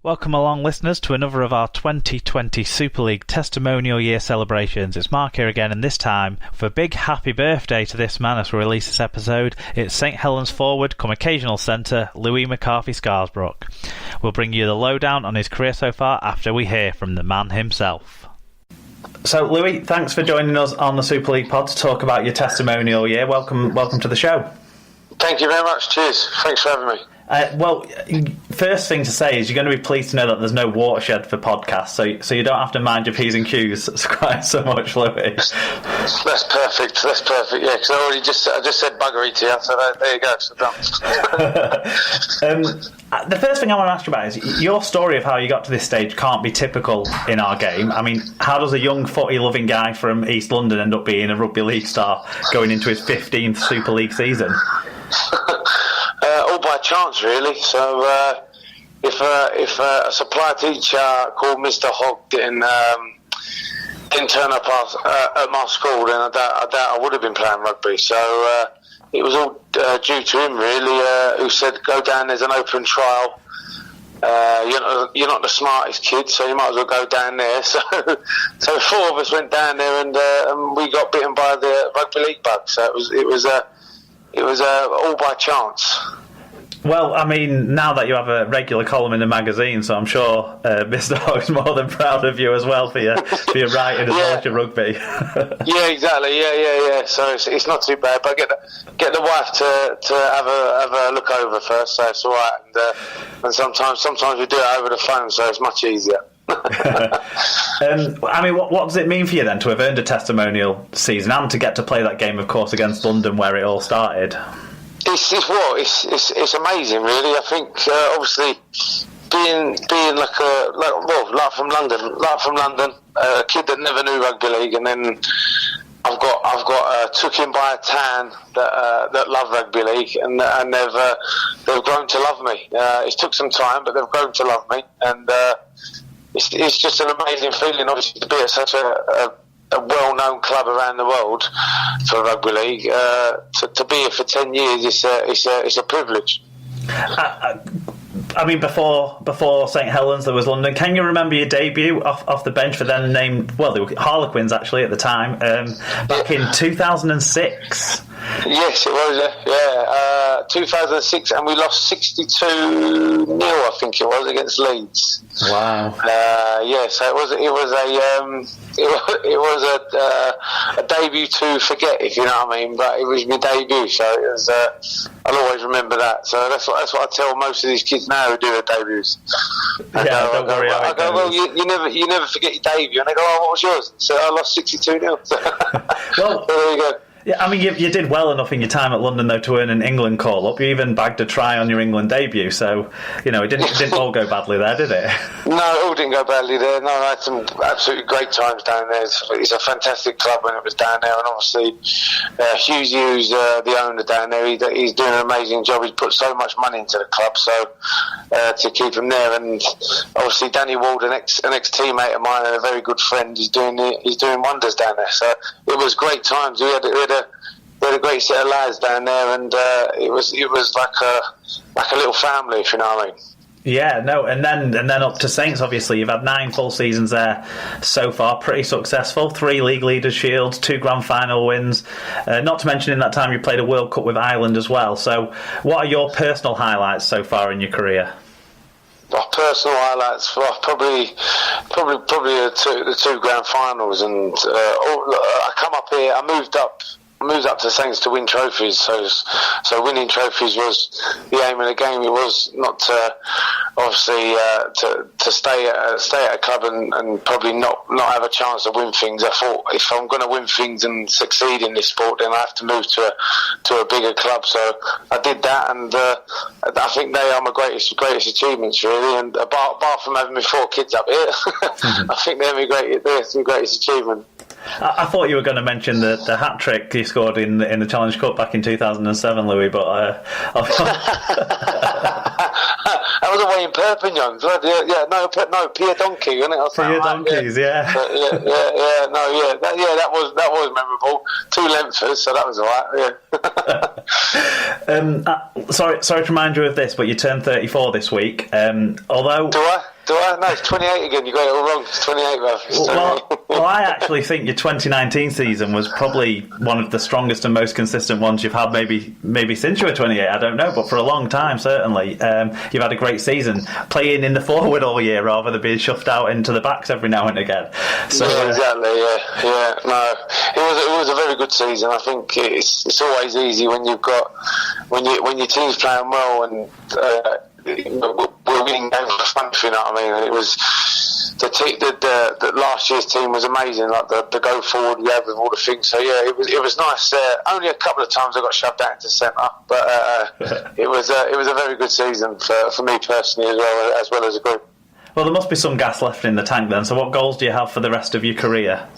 Welcome along, listeners, to another of our 2020 Super League Testimonial Year celebrations. It's Mark here again, and this time, with a big happy birthday to this man as we release this episode, it's St Helens forward come occasional centre, Louie McCarthy-Scarsbrook. We'll bring you the lowdown on his career so far after we hear from the man himself. So, Louie, thanks for joining us on the Super League pod to talk about your testimonial year. Welcome to the show. Thank you very much. Cheers. Thanks for having me. Well, first thing to say is you're going to be pleased to know that there's no watershed for podcasts, so you don't have to mind your P's and Q's quite so much, Louie. That's perfect. Yeah, because I just said buggery to you, so there you go. So done. The first thing I want to ask you about is your story of how you got to this stage can't be typical in our game. I mean, how does a young footy-loving guy from East London end up being a rugby league star going into his 15th Super League season? All by chance, really. So, if a supply teacher called Mr. Hogg didn't turn up at my school, then I doubt I would have been playing rugby. So it was all due to him, really. Who said, "Go down. There's an open trial. You're not the smartest kid, so you might as well go down there." So four of us went down there, and we got bitten by the rugby league bug. So it was all by chance. Well, I mean, now that you have a regular column in the magazine, so I'm sure Mr. Hogg's more than proud of you as well for your writing as well as your rugby. Yeah, exactly. Yeah. So it's not too bad, but get the wife to have a look over first, so it's all right. And sometimes we do it over the phone, so it's much easier. I mean, what does it mean for you then to have earned a testimonial season and to get to play that game, of course, against London where it all started? It's amazing, really. I think obviously being like from London, a kid that never knew rugby league, and then I've got took in by a town that love rugby league, and they've grown to love me. It took some time, but they've grown to love me, and it's just an amazing feeling, obviously, to be at such a well-known club around the world for rugby league. To be here for 10 years, it's a privilege. I mean, before St Helens, there was London. Can you remember your debut off the bench for then named, well, they were Harlequins actually at the time, back in 2006? Yes, it was. 2006, and we lost 62-0, I think it was, against Leeds. Wow. So it was a debut to forget, if you know what I mean. But it was my debut, so it was. I'll always remember that. So that's what I tell most of these kids now who do their debuts. Don't worry. I go, well, you never forget your debut, and they go, oh, what was yours? So I lost 62-0. Well, so there you go. Yeah, I mean, you did well enough in your time at London, though, to earn an England call-up. You even bagged a try on your England debut, so, you know, it didn't all go badly there, did it? No, it all didn't go badly there. No, I had some absolutely great times down there. It's a fantastic club when it was down there, and obviously Hughes, the owner down there, he's doing an amazing job. He's put so much money into the club, so to keep him there. And obviously Danny Ward, an ex-teammate of mine and a very good friend, he's doing wonders down there. So it was great times. We had a great set of lads down there, and it was like a little family, if you know what I mean. Yeah, no, and then up to Saints. Obviously, you've had 9 full seasons there so far, pretty successful. 3 league leaders' shields, 2 grand final wins. Not to mention, in that time, you played a World Cup with Ireland as well. So, what are your personal highlights so far in your career? My personal highlights, well, probably the 2 grand finals, and I come up here. I moved up to Saints to win trophies, so winning trophies was the aim of the game. It was not to obviously to stay at a club and probably not have a chance to win things. I thought if I'm going to win things and succeed in this sport, then I have to move to a bigger club. So I did that, and I think they are my greatest achievements, really. And apart from having my 4 kids up here, I think they're my greatest achievement. I thought you were going to mention the hat trick you scored in the Challenge Cup back in 2007, Louis, but that was away in Perpignan. Pierre Donkey, wasn't it? Pierre Donkeys, yeah. That was memorable. 2 lengthers, so that was alright. Yeah. Sorry to remind you of this, but you turned 34 this week. Although. Do I? Do I? No, it's 28 again. You got it all wrong. It's 28, man. Well, I actually think your 2019 season was probably one of the strongest and most consistent ones you've had maybe since you were 28. I don't know, but for a long time, certainly. You've had a great season, playing in the forward all year rather than being shoved out into the backs every now and again. So, yeah, exactly. Yeah. No, it was a very good season. I think it's always easy when your team's playing well and we're winning games for fun. You know what I mean? And it was the last year's team was amazing. Like the go forward we had with all the things. So yeah, it was nice. Only a couple of times I got shoved out into centre, but it was a very good season for me personally as well as a group. Well, there must be some gas left in the tank then. So what goals do you have for the rest of your career?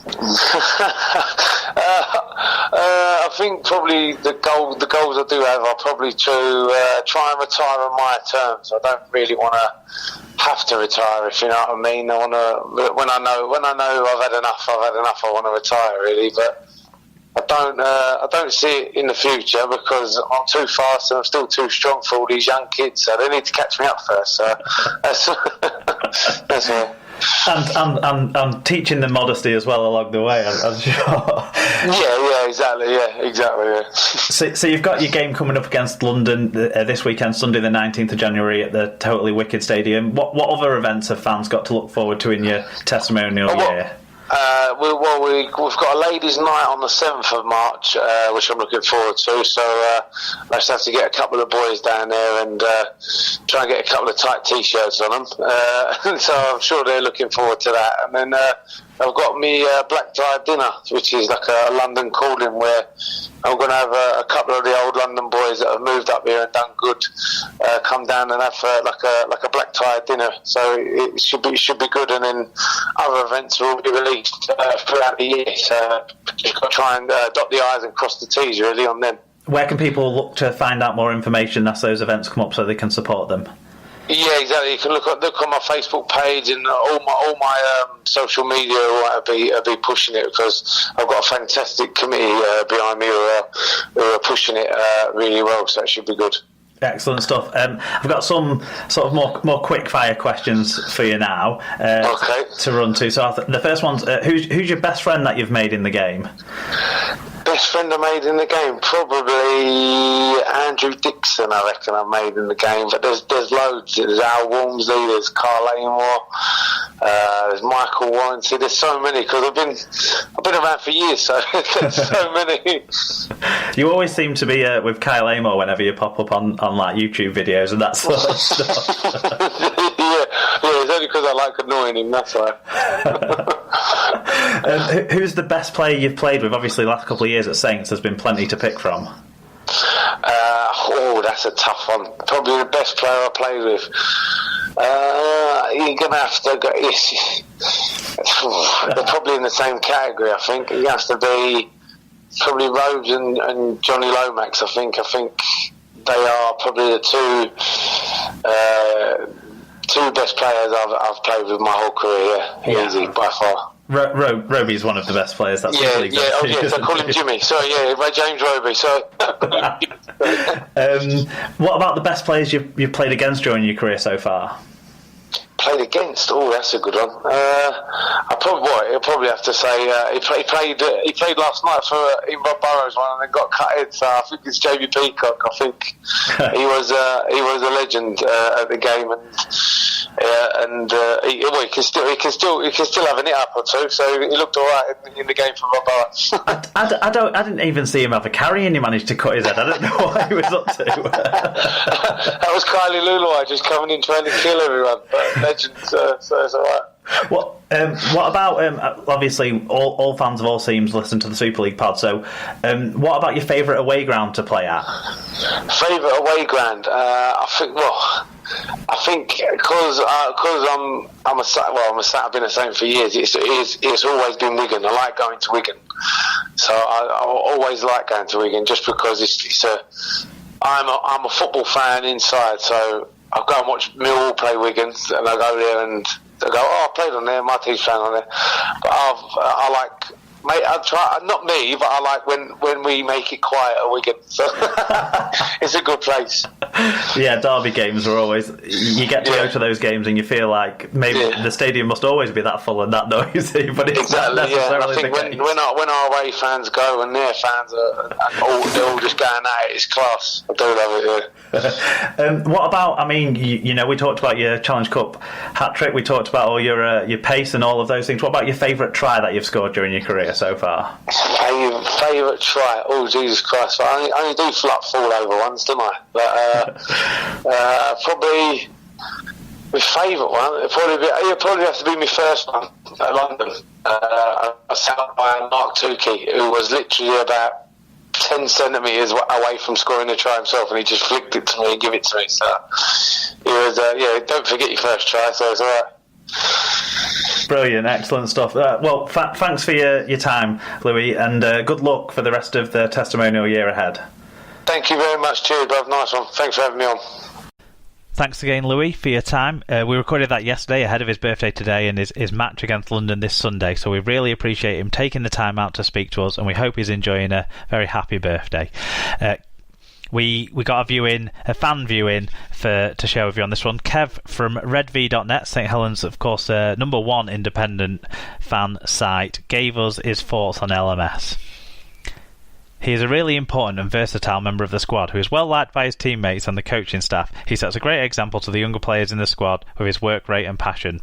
I think probably the goals I do have are probably to try and retire on my terms. I don't really want to have to retire, if you know what I mean. I want to when I know I've had enough. I want to retire really, but I don't see it in the future because I'm too fast and I'm still too strong for all these young kids. So they need to catch me up first. So that's all. And teaching them modesty as well along the way, I'm sure. Yeah, exactly. So you've got your game coming up against London this weekend, Sunday the 19th of January at the Totally Wicked Stadium. What other events have fans got to look forward to in your testimonial year? We've got a ladies' night on the 7th of March, which I'm looking forward to. So I just have to get a couple of boys down there and try and get a couple of tight T-shirts on them. So I'm sure they're looking forward to that. And then I've got me black tie dinner, which is like a London calling where I'm going to have a couple of the old London boys that have moved up here and done good come down and have like a black tie dinner. So it should be good. And then other events will be released throughout the year. So just got to try and dot the I's and cross the T's really on them. Where can people look to find out more information as those events come up so they can support them? Yeah, exactly. You can look on my Facebook page and all my social media will be pushing it because I've got a fantastic committee behind me who are pushing it really well. So it should be good. Excellent stuff. I've got some sort of more quick fire questions for you now to run to. So the first one's who's your best friend that you've made in the game? Best friend I made in the game, probably Andrew Dixon. I reckon I made in the game, but there's loads. There's Al Walmsley, there's Carl Amor, there's Michael Warranty. There's so many because I've been around for years, so there's so many. You always seem to be with Kyle Amor whenever you pop up on like YouTube videos and that sort of stuff. yeah, it's only because I like annoying him. That's why. Who's the best player you've played with? Obviously, the last couple of years at Saints, there's been plenty to pick from. That's a tough one. Probably the best player I played with. You're gonna have to go. They're probably in the same category. I think it has to be probably Rhodes and Johnny Lomax. I think they are probably the two best players I've played with my whole career. Easy by far. Roby's one of the best players. That's I call him Jimmy. So Ray James Roby. So. What about the best players you've played against during your career so far? Played against? Oh, that's a good one. I'll probably have to say he played last night for in Rob Burrows one and then got cut in. So I think it's Jamie Peacock. I think he was a legend at the game he can still have a nit up or two. So he looked all right in the game for Rob Burrows. I didn't even see him have a carry and he managed to cut his head. I don't know what he was up to. That was Kylie Lulawai just coming in trying to kill everyone. But legend, so it's all right. What about obviously all fans of all teams listen to the Super League pod, so what about your favourite away ground to play at? Favourite away ground? I think because I've been the same for years. It's always been Wigan. I like going to Wigan, so I always like going to Wigan just because I'm a football fan inside, so I'll go and watch Millwall play Wigan, and I go there and I go, I played on there, my team's playing on there. But I like, mate, I try, not me, but I like when we make it quiet at Wigan. So it's a good place. Yeah, derby games are always... You get to go to those games and you feel like maybe the stadium must always be that full and that noisy, but it's not necessarily I think the case. When our away fans go and their fans they're all just going at it, it's class. I do love it, What about, I mean, you know, we talked about your Challenge Cup hat-trick, we talked about all your pace and all of those things. What about your favourite try that you've scored during your career so far? Favourite try? Oh, Jesus Christ. I only do fall over ones, don't I? But probably my favourite one, it'd probably have to be my first one at London. I was out by Mark Tukey, who was literally about 10 centimetres away from scoring the try himself, and he just flicked it to me and gave it to me. So it was, don't forget your first try, so it's alright. Brilliant, excellent stuff. Well, thanks for your time, Louie, and good luck for the rest of the testimonial year ahead. Thank you very much. Cheers, bruv. Nice one. Thanks for having me on. Thanks again, Louie, for your time. We recorded that yesterday ahead of his birthday today and his match against London this Sunday, so we really appreciate him taking the time out to speak to us, and we hope he's enjoying a very happy birthday. We got a fan viewing to share with you on this one. Kev from redv.net, St Helens, of course, number one independent fan site, gave us his thoughts on LMS. He is a really important and versatile member of the squad who is well liked by his teammates and the coaching staff. He sets a great example to the younger players in the squad with his work rate and passion.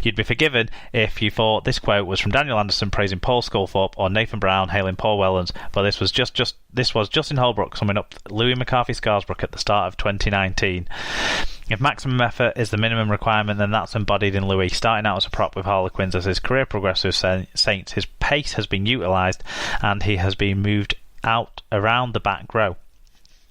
You'd be forgiven if you thought this quote was from Daniel Anderson praising Paul Sculthorpe or Nathan Brown hailing Paul Wellens, but this was Justin Holbrook summing up Louie McCarthy-Scarsbrook at the start of 2019. If maximum effort is the minimum requirement, then that's embodied in Louie. Starting out as a prop with Harlequins, as his career progressed with Saints, his pace has been utilised and he has been moved out around the back row.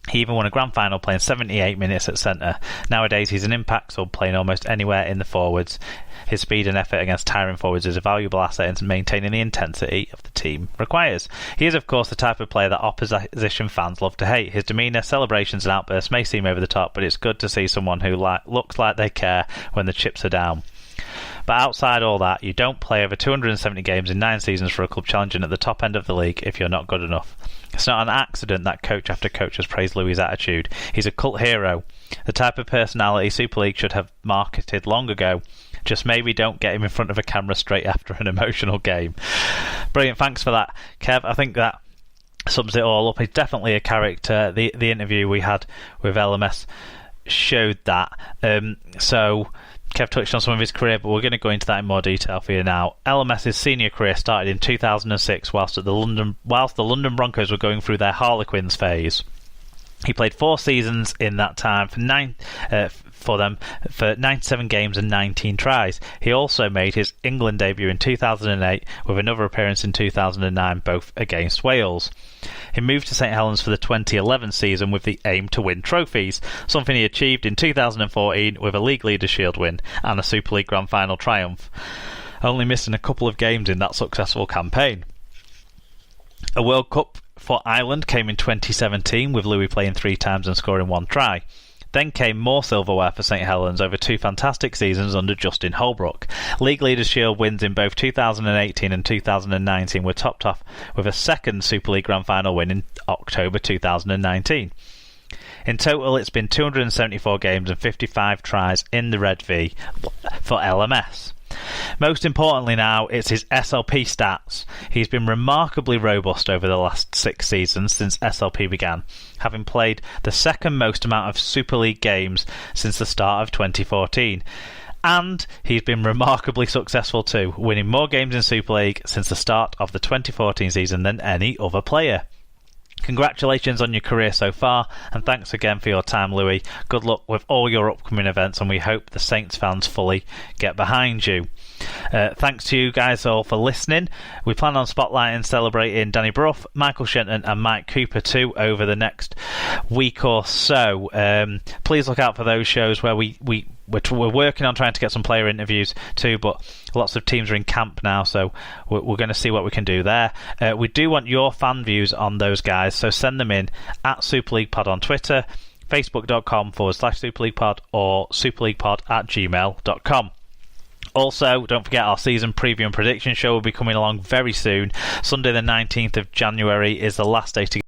He even won a grand final playing 78 minutes at centre. Nowadays he's an impact sub playing almost anywhere in the forwards. His speed and effort against tiring forwards is a valuable asset in maintaining the intensity of the team requires. He is of course the type of player that opposition fans love to hate. His demeanour, celebrations and outbursts may seem over the top, but it's good to see someone who looks like they care when the chips are down. But outside all that, you don't play over 270 games in 9 seasons for a club challenging at the top end of the league if you're not good enough. It's not an accident that coach after coach has praised Louie's attitude. He's a cult hero, the type of personality Super League should have marketed long ago. Just maybe don't get him in front of a camera straight after an emotional game. Brilliant, thanks for that, Kev. I think that sums it all up. He's definitely a character. The interview we had with LMS showed that. So Kev touched on some of his career, but we're going to go into that in more detail for you now. LMS's senior career started in 2006 whilst the London Broncos were going through their Harlequins phase. He played 4 seasons in that time for them for 97 games and 19 tries. He also made his England debut in 2008 with another appearance in 2009, both against Wales. He moved to St Helens for the 2011 season with the aim to win trophies, something he achieved in 2014 with a League Leaders' Shield win and a Super League Grand Final triumph, only missing a couple of games in that successful campaign. A World Cup for Ireland came in 2017 with Louie playing 3 times and scoring 1 try. Then came more silverware for St Helens over 2 fantastic seasons under Justin Holbrook. League Leaders' Shield wins in both 2018 and 2019 were topped off with a second Super League Grand Final win in October 2019. In total, it's been 274 games and 55 tries in the Red V for LMS. Most importantly now, it's his SLP stats. He's been remarkably robust over the last 6 seasons since SLP began, having played the second most amount of Super League games since the start of 2014. And he's been remarkably successful too, winning more games in Super League since the start of the 2014 season than any other player. Congratulations on your career so far, and thanks again for your time, Louie. Good luck with all your upcoming events, and we hope the Saints fans fully get behind you. Thanks to you guys all for listening. We plan on spotlighting and celebrating Danny Brough, Michael Shenton and Mike Cooper too over the next week or so. Please look out for those shows where we're working on trying to get some player interviews too, but lots of teams are in camp now, so we're going to see what we can do there. We do want your fan views on those guys, so send them in at Super League Pod on Twitter, facebook.com/Super League Pod or superleaguepod@gmail.com. Also, don't forget our season preview and prediction show will be coming along very soon. Sunday the 19th of January is the last day to